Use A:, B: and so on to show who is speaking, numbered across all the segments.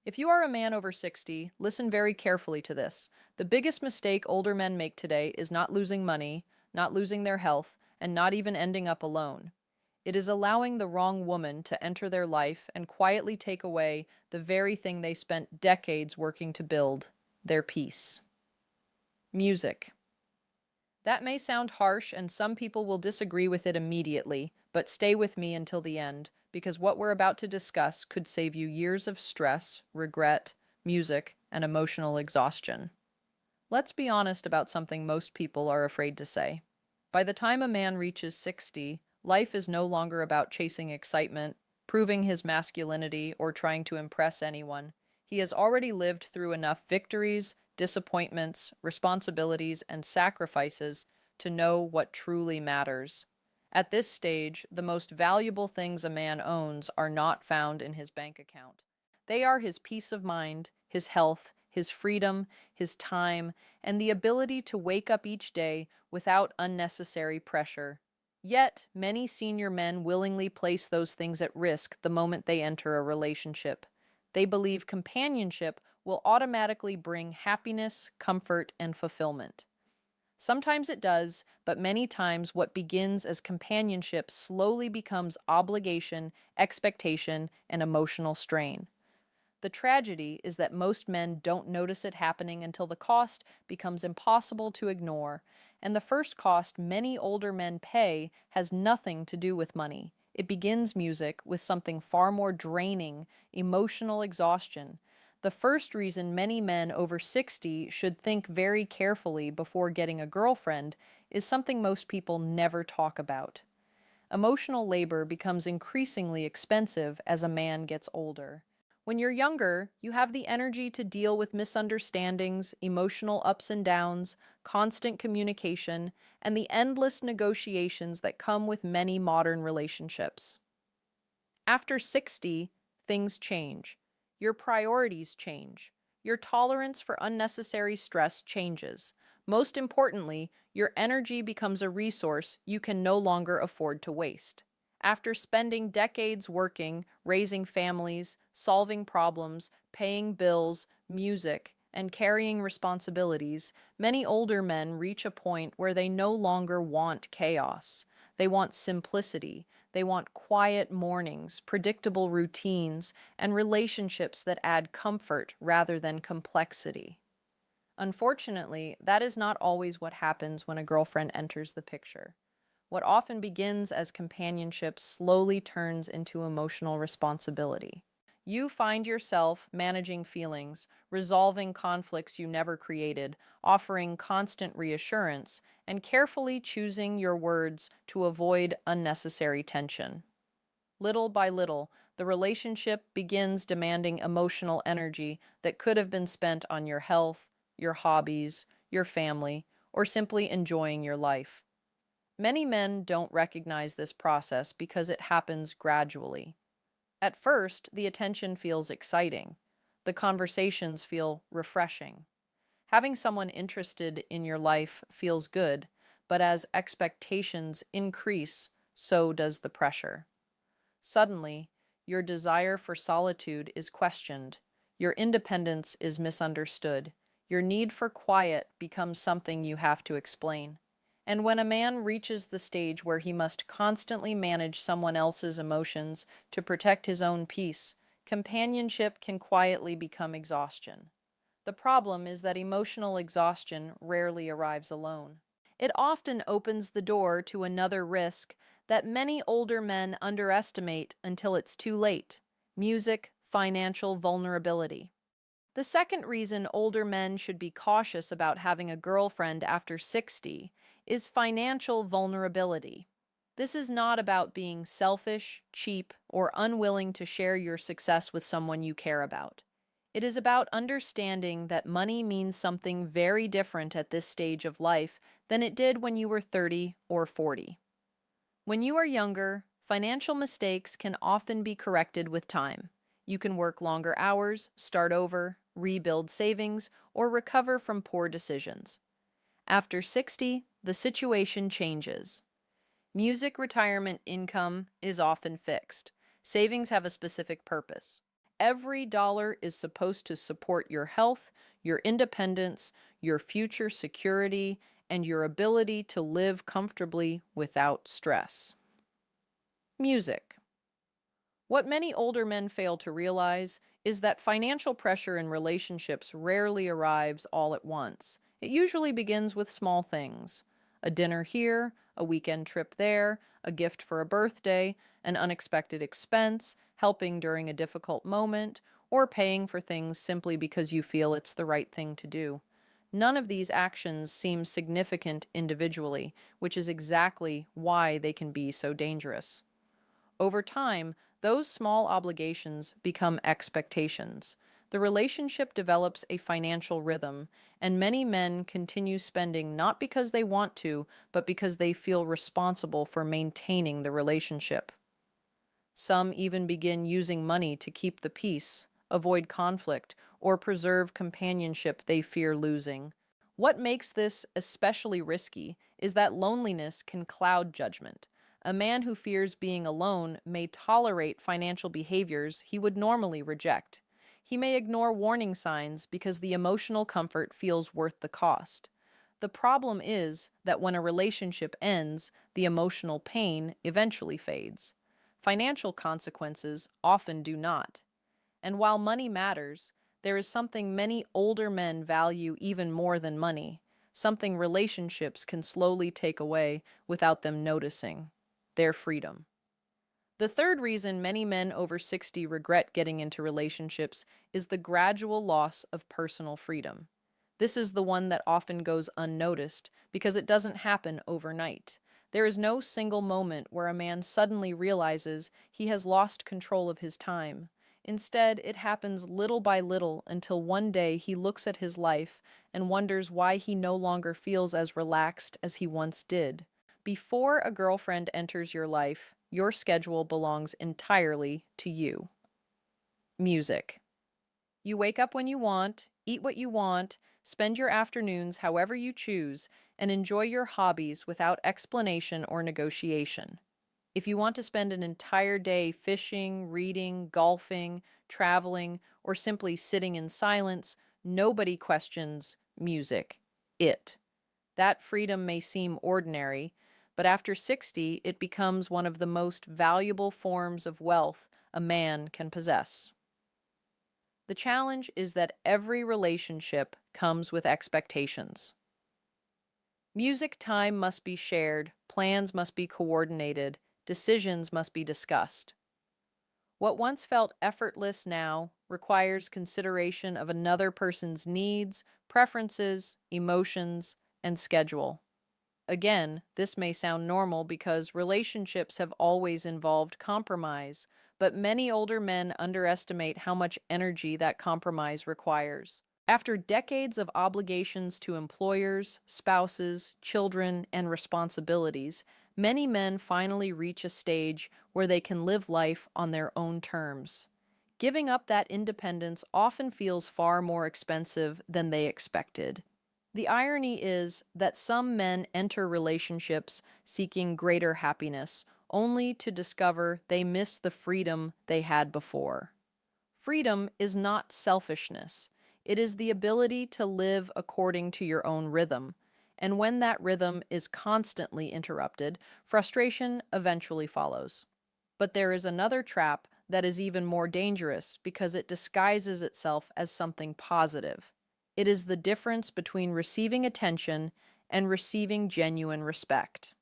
A: If you are a man over 60, listen very carefully to this. The biggest mistake older men make today is not losing money, not losing their health, and not even ending up alone. It is allowing the wrong woman to enter their life and quietly take away the very thing they spent decades working to build, their peace. Music. That may sound harsh, and some people will disagree with it immediately, but stay with me until the end, because what we're about to discuss could save you years of stress, regret, music, and emotional exhaustion. Let's be honest about something most people are afraid to say. By the time a man reaches 60, life is no longer about chasing excitement, proving his masculinity, or trying to impress anyone. He has already lived through enough victories, disappointments, responsibilities, and sacrifices to know what truly matters. At this stage, the most valuable things a man owns are not found in his bank account. They are his peace of mind, his health, his freedom, his time, and the ability to wake up each day without unnecessary pressure. Yet, many senior men willingly place those things at risk the moment they enter a relationship. They believe companionship will automatically bring happiness, comfort, and fulfillment. Sometimes it does, but many times what begins as companionship slowly becomes obligation, expectation, and emotional strain. The tragedy is that most men don't notice it happening until the cost becomes impossible to ignore, and the first cost many older men pay has nothing to do with money. It begins music with something far more draining, emotional exhaustion. The first reason many men over 60 should think very carefully before getting a girlfriend is something most people never talk about. Emotional labor becomes increasingly expensive as a man gets older. When you're younger, you have the energy to deal with misunderstandings, emotional ups and downs, constant communication, and the endless negotiations that come with many modern relationships. After 60, things change. Your priorities change. Your tolerance for unnecessary stress changes. Most importantly, your energy becomes a resource you can no longer afford to waste. After spending decades working, raising families, solving problems, paying bills, music, and carrying responsibilities, many older men reach a point where they no longer want chaos. They want simplicity. They want quiet mornings, predictable routines, and relationships that add comfort rather than complexity. Unfortunately, that is not always what happens when a girlfriend enters the picture. What often begins as companionship slowly turns into emotional responsibility. You find yourself managing feelings, resolving conflicts you never created, offering constant reassurance, and carefully choosing your words to avoid unnecessary tension. Little by little, the relationship begins demanding emotional energy that could have been spent on your health, your hobbies, your family, or simply enjoying your life. Many men don't recognize this process because it happens gradually. At first, the attention feels exciting. The conversations feel refreshing. Having someone interested in your life feels good, but as expectations increase, so does the pressure. Suddenly, your desire for solitude is questioned. Your independence is misunderstood. Your need for quiet becomes something you have to explain. And when a man reaches the stage where he must constantly manage someone else's emotions to protect his own peace, companionship can quietly become exhaustion. The problem is that emotional exhaustion rarely arrives alone. It often opens the door to another risk that many older men underestimate until it's too late: music, financial vulnerability. The second reason older men should be cautious about having a girlfriend after 60 is financial vulnerability. This is not about being selfish, cheap, or unwilling to share your success with someone you care about. It is about understanding that money means something very different at this stage of life than it did when you were 30 or 40. When you are younger, financial mistakes can often be corrected with time. You can work longer hours, start over, rebuild savings, or recover from poor decisions. After 60, the situation changes. Music retirement income is often fixed. Savings have a specific purpose. Every dollar is supposed to support your health, your independence, your future security, and your ability to live comfortably without stress. Music. What many older men fail to realize is that financial pressure in relationships rarely arrives all at once. It usually begins with small things: a dinner here, a weekend trip there, a gift for a birthday, an unexpected expense, helping during a difficult moment, or paying for things simply because you feel it's the right thing to do. None of these actions seem significant individually, which is exactly why they can be so dangerous. Over time, those small obligations become expectations. The relationship develops a financial rhythm, and many men continue spending not because they want to, but because they feel responsible for maintaining the relationship. Some even begin using money to keep the peace, avoid conflict, or preserve companionship they fear losing. What makes this especially risky is that loneliness can cloud judgment. A man who fears being alone may tolerate financial behaviors he would normally reject. He may ignore warning signs because the emotional comfort feels worth the cost. The problem is that when a relationship ends, the emotional pain eventually fades. Financial consequences often do not. And while money matters, there is something many older men value even more than money, something relationships can slowly take away without them noticing: their freedom. The third reason many men over 60 regret getting into relationships is the gradual loss of personal freedom. This is the one that often goes unnoticed because it doesn't happen overnight. There is no single moment where a man suddenly realizes he has lost control of his time. Instead, it happens little by little until one day he looks at his life and wonders why he no longer feels as relaxed as he once did. Before a girlfriend enters your life, your schedule belongs entirely to you. Music. You wake up when you want, eat what you want, spend your afternoons however you choose, and enjoy your hobbies without explanation or negotiation. If you want to spend an entire day fishing, reading, golfing, traveling, or simply sitting in silence, nobody questions music. That freedom may seem ordinary, but after 60, it becomes one of the most valuable forms of wealth a man can possess. The challenge is that every relationship comes with expectations. Music time must be shared, plans must be coordinated, decisions must be discussed. What once felt effortless now requires consideration of another person's needs, preferences, emotions, and schedule. Again, this may sound normal because relationships have always involved compromise, but many older men underestimate how much energy that compromise requires. After decades of obligations to employers, spouses, children, and responsibilities, many men finally reach a stage where they can live life on their own terms. Giving up that independence often feels far more expensive than they expected. The irony is that some men enter relationships seeking greater happiness, only to discover they miss the freedom they had before. Freedom is not selfishness. It is the ability to live according to your own rhythm. And when that rhythm is constantly interrupted, frustration eventually follows. But there is another trap that is even more dangerous because it disguises itself as something positive. It is the difference between receiving attention and receiving genuine respect.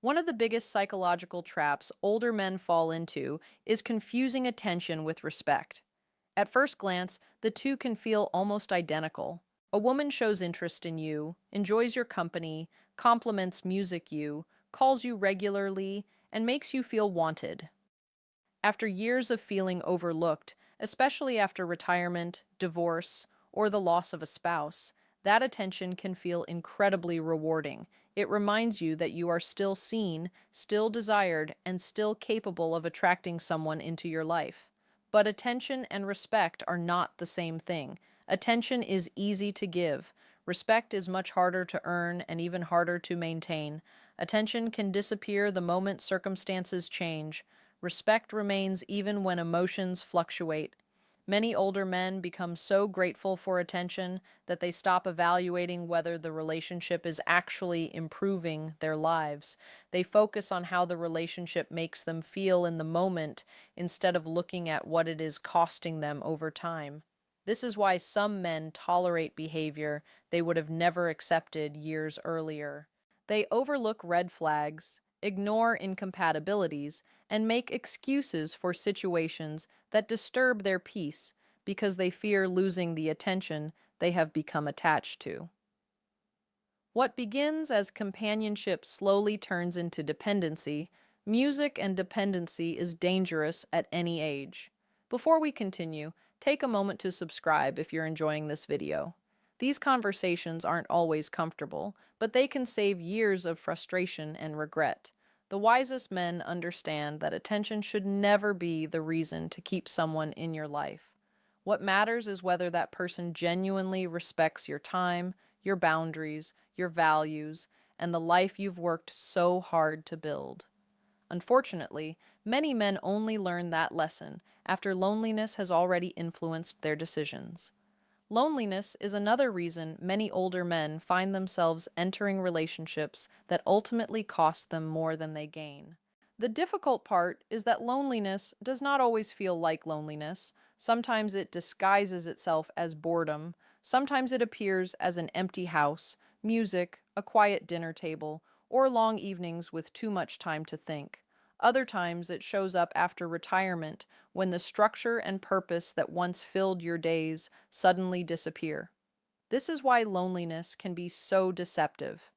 A: One of the biggest psychological traps older men fall into is confusing attention with respect. At first glance, the two can feel almost identical. A woman shows interest in you, enjoys your company, compliments music you, calls you regularly, and makes you feel wanted. After years of feeling overlooked, especially after retirement, divorce, or the loss of a spouse, that attention can feel incredibly rewarding. It reminds you that you are still seen, still desired, and still capable of attracting someone into your life. But attention and respect are not the same thing. Attention is easy to give. Respect is much harder to earn and even harder to maintain. Attention can disappear the moment circumstances change. Respect remains even when emotions fluctuate. Many older men become so grateful for attention that they stop evaluating whether the relationship is actually improving their lives. They focus on how the relationship makes them feel in the moment instead of looking at what it is costing them over time. This is why some men tolerate behavior they would have never accepted years earlier. They overlook red flags, ignore incompatibilities, and make excuses for situations that disturb their peace because they fear losing the attention they have become attached to. What begins as companionship slowly turns into dependency. Music and dependency is dangerous at any age. Before we continue, take a moment to subscribe if you're enjoying this video. These conversations aren't always comfortable, but they can save years of frustration and regret. The wisest men understand that attention should never be the reason to keep someone in your life. What matters is whether that person genuinely respects your time, your boundaries, your values, and the life you've worked so hard to build. Unfortunately, many men only learn that lesson after loneliness has already influenced their decisions. Loneliness is another reason many older men find themselves entering relationships that ultimately cost them more than they gain. The difficult part is that loneliness does not always feel like loneliness. Sometimes it disguises itself as boredom. Sometimes it appears as an empty house, music, a quiet dinner table, or long evenings with too much time to think. Other times it shows up after retirement when the structure and purpose that once filled your days suddenly disappear. This is why loneliness can be so deceptive.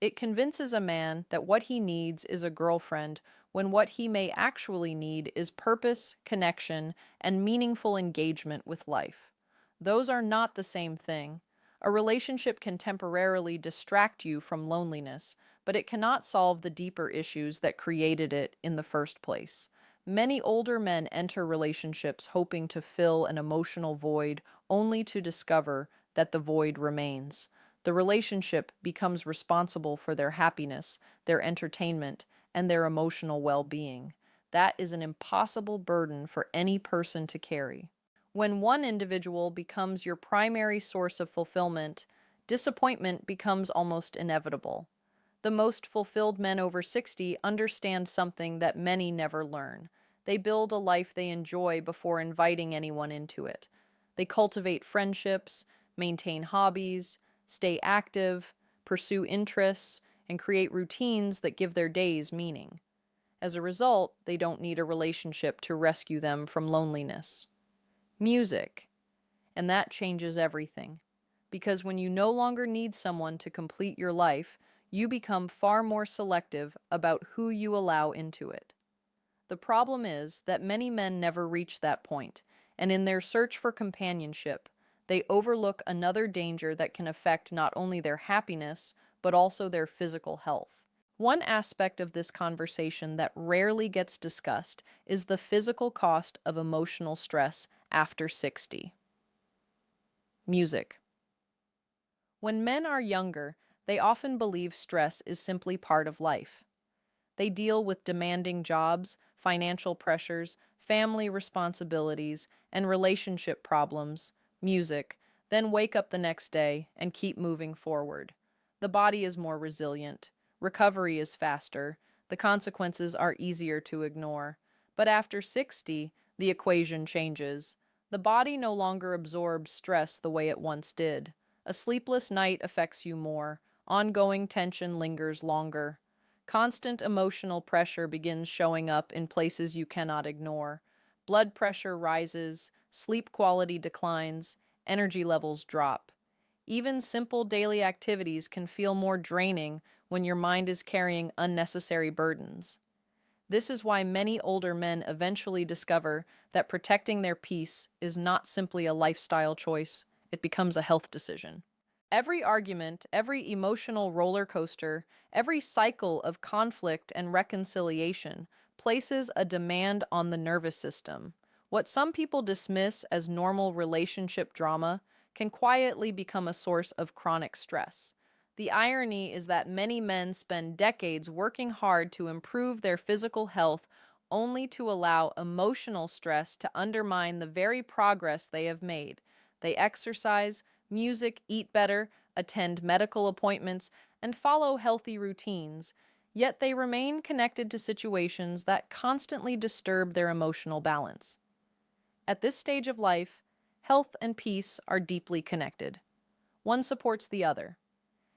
A: It convinces a man that what he needs is a girlfriend when what he may actually need is purpose, connection, and meaningful engagement with life. Those are not the same thing. A relationship can temporarily distract you from loneliness, but it cannot solve the deeper issues that created it in the first place. Many older men enter relationships hoping to fill an emotional void only to discover that the void remains. The relationship becomes responsible for their happiness, their entertainment, and their emotional well-being. That is an impossible burden for any person to carry. When one individual becomes your primary source of fulfillment, disappointment becomes almost inevitable. The most fulfilled men over 60 understand something that many never learn. They build a life they enjoy before inviting anyone into it. They cultivate friendships, maintain hobbies, stay active, pursue interests, and create routines that give their days meaning. As a result, they don't need a relationship to rescue them from loneliness. Music. And that changes everything. Because when you no longer need someone to complete your life, you become far more selective about who you allow into it. The problem is that many men never reach that point, and in their search for companionship, they overlook another danger that can affect not only their happiness, but also their physical health. One aspect of this conversation that rarely gets discussed is the physical cost of emotional stress after 60. Music. When men are younger, they often believe stress is simply part of life. They deal with demanding jobs, financial pressures, family responsibilities, and relationship problems, music, then wake up the next day and keep moving forward. The body is more resilient, recovery is faster, the consequences are easier to ignore. But after 60, the equation changes. The body no longer absorbs stress the way it once did. A sleepless night affects you more. Ongoing tension lingers longer. Constant emotional pressure begins showing up in places you cannot ignore. Blood pressure rises, sleep quality declines, energy levels drop. Even simple daily activities can feel more draining when your mind is carrying unnecessary burdens. This is why many older men eventually discover that protecting their peace is not simply a lifestyle choice, it becomes a health decision. Every argument, every emotional roller coaster, every cycle of conflict and reconciliation places a demand on the nervous system. What some people dismiss as normal relationship drama can quietly become a source of chronic stress. The irony is that many men spend decades working hard to improve their physical health only to allow emotional stress to undermine the very progress they have made. They exercise, music, eat better, attend medical appointments, and follow healthy routines, yet they remain connected to situations that constantly disturb their emotional balance. At this stage of life, health and peace are deeply connected. One supports the other.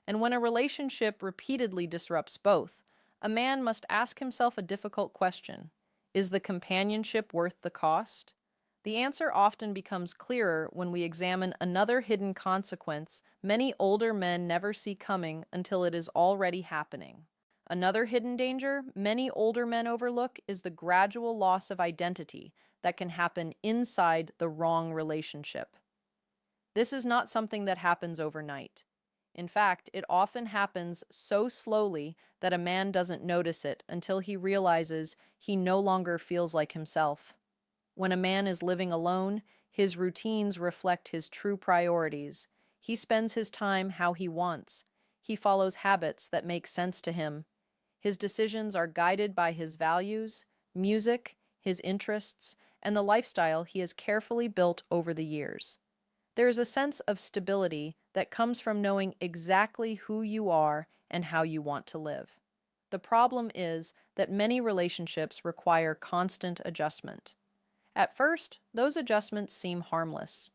A: And when a relationship repeatedly disrupts both, a man must ask himself a difficult question. Is the companionship worth the cost? The answer often becomes clearer when we examine another hidden consequence many older men never see coming until it is already happening. Another hidden danger many older men overlook is the gradual loss of identity that can happen inside the wrong relationship. This is not something that happens overnight. In fact, it often happens so slowly that a man doesn't notice it until he realizes he no longer feels like himself. When a man is living alone, his routines reflect his true priorities. He spends his time how he wants. He follows habits that make sense to him. His decisions are guided by his values, music, his interests, and the lifestyle he has carefully built over the years. There is a sense of stability that comes from knowing exactly who you are and how you want to live. The problem is that many relationships require constant adjustment. At first, those adjustments seem harmless.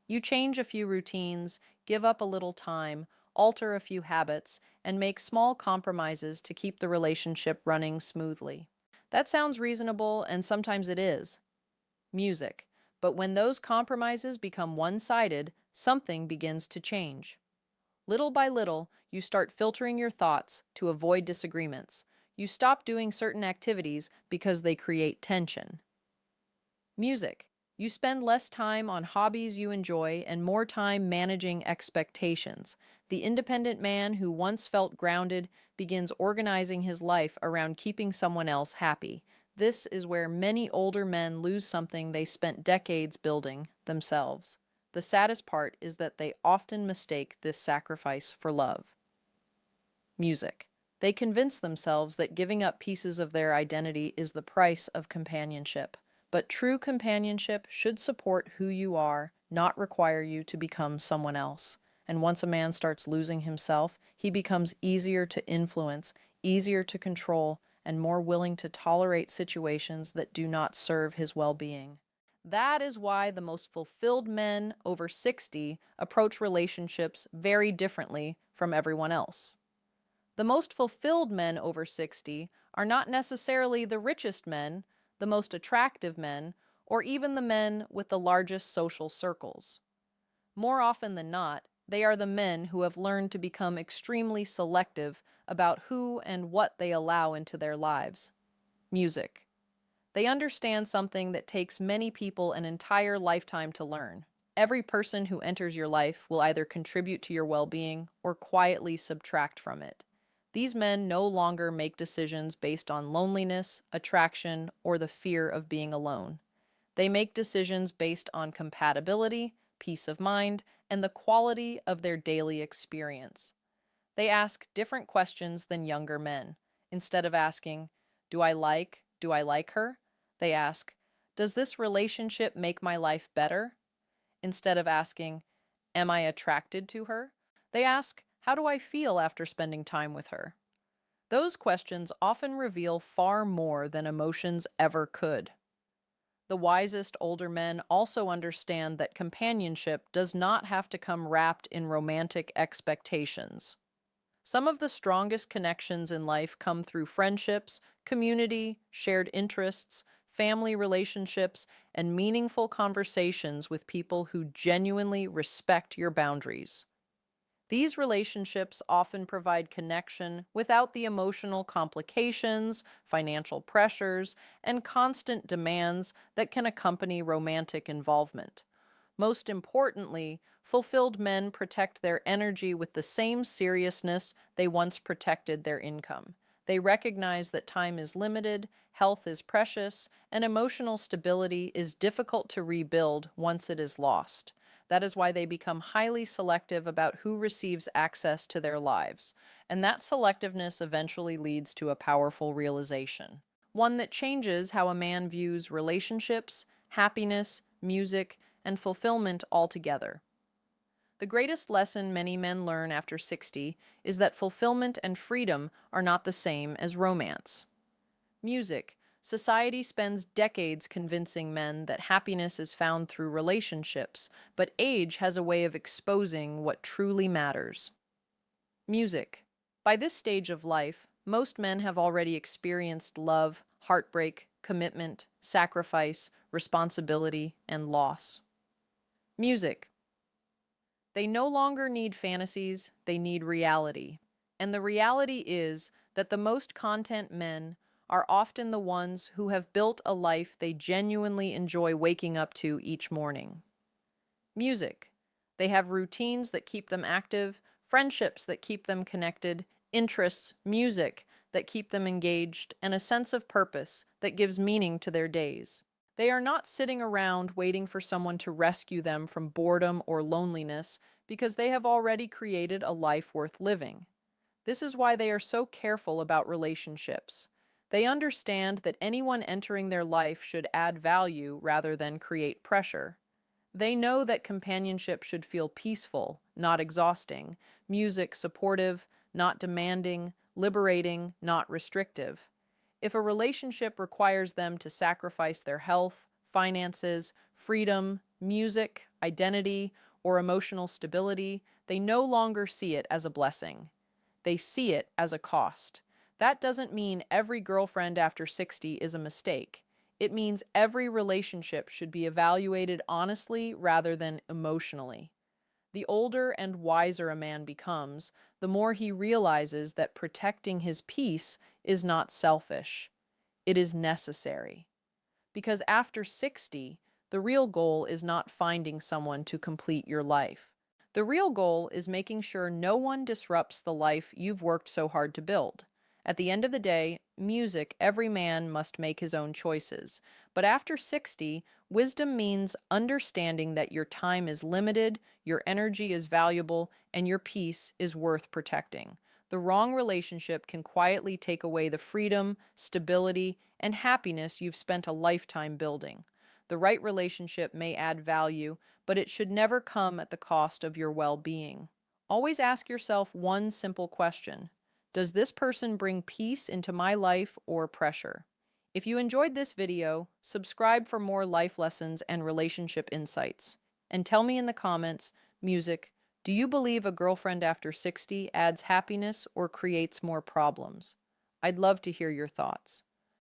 A: You change a few routines, give up a little time, alter a few habits, and make small compromises to keep the relationship running smoothly. That sounds reasonable, and sometimes it is. Music. But when those compromises become one-sided, something begins to change. Little by little, you start filtering your thoughts to avoid disagreements. You stop doing certain activities because they create tension. Music. You spend less time on hobbies you enjoy and more time managing expectations. The independent man who once felt grounded begins organizing his life around keeping someone else happy. This is where many older men lose something they spent decades building themselves. The saddest part is that they often mistake this sacrifice for love. Music. They convince themselves that giving up pieces of their identity is the price of companionship. But true companionship should support who you are, not require you to become someone else. And once a man starts losing himself, he becomes easier to influence, easier to control, and more willing to tolerate situations that do not serve his well-being. That is why the most fulfilled men over 60 approach relationships very differently from everyone else. The most fulfilled men over 60 are not necessarily the richest men, the most attractive men, or even the men with the largest social circles. More often than not, they are the men who have learned to become extremely selective about who and what they allow into their lives. Music. They understand something that takes many people an entire lifetime to learn. Every person who enters your life will either contribute to your well-being or quietly subtract from it. These men no longer make decisions based on loneliness, attraction, or the fear of being alone. They make decisions based on compatibility, peace of mind, and the quality of their daily experience. They ask different questions than younger men. Instead of asking, do I like her? They ask, does this relationship make my life better? Instead of asking, am I attracted to her? They ask, how do I feel after spending time with her? Those questions often reveal far more than emotions ever could. The wisest older men also understand that companionship does not have to come wrapped in romantic expectations. Some of the strongest connections in life come through friendships, community, shared interests, family relationships, and meaningful conversations with people who genuinely respect your boundaries. These relationships often provide connection without the emotional complications, financial pressures, and constant demands that can accompany romantic involvement. Most importantly, fulfilled men protect their energy with the same seriousness they once protected their income. They recognize that time is limited, health is precious, and emotional stability is difficult to rebuild once it is lost. That is why they become highly selective about who receives access to their lives, and that selectiveness eventually leads to a powerful realization. one that changes how a man views relationships, happiness, music, and fulfillment altogether. The greatest lesson many men learn after 60 is that fulfillment and freedom are not the same as romance. Music. Society spends decades convincing men that happiness is found through relationships, but age has a way of exposing what truly matters. Music. By this stage of life, most men have already experienced love, heartbreak, commitment, sacrifice, responsibility, and loss. Music. They no longer need fantasies, they need reality. And the reality is that the most content men are often the ones who have built a life they genuinely enjoy waking up to each morning. Music. They have routines that keep them active, friendships that keep them connected, interests, music that keep them engaged, and a sense of purpose that gives meaning to their days. They are not sitting around waiting for someone to rescue them from boredom or loneliness because they have already created a life worth living. This is why they are so careful about relationships. They understand that anyone entering their life should add value rather than create pressure. They know that companionship should feel peaceful, not exhausting, music supportive, not demanding, liberating, not restrictive. If a relationship requires them to sacrifice their health, finances, freedom, music, identity, or emotional stability, they no longer see it as a blessing. They see it as a cost. That doesn't mean every girlfriend after 60 is a mistake. It means every relationship should be evaluated honestly rather than emotionally. The older and wiser a man becomes, the more he realizes that protecting his peace is not selfish. It is necessary. Because after 60, the real goal is not finding someone to complete your life. The real goal is making sure no one disrupts the life you've worked so hard to build. At the end of the day, music, every man must make his own choices. But after 60, wisdom means understanding that your time is limited, your energy is valuable, and your peace is worth protecting. The wrong relationship can quietly take away the freedom, stability, and happiness you've spent a lifetime building. The right relationship may add value, but it should never come at the cost of your well-being. Always ask yourself one simple question. Does this person bring peace into my life or pressure? If you enjoyed this video, subscribe for more life lessons and relationship insights. And tell me in the comments, music, do you believe a girlfriend after 60 adds happiness or creates more problems? I'd love to hear your thoughts.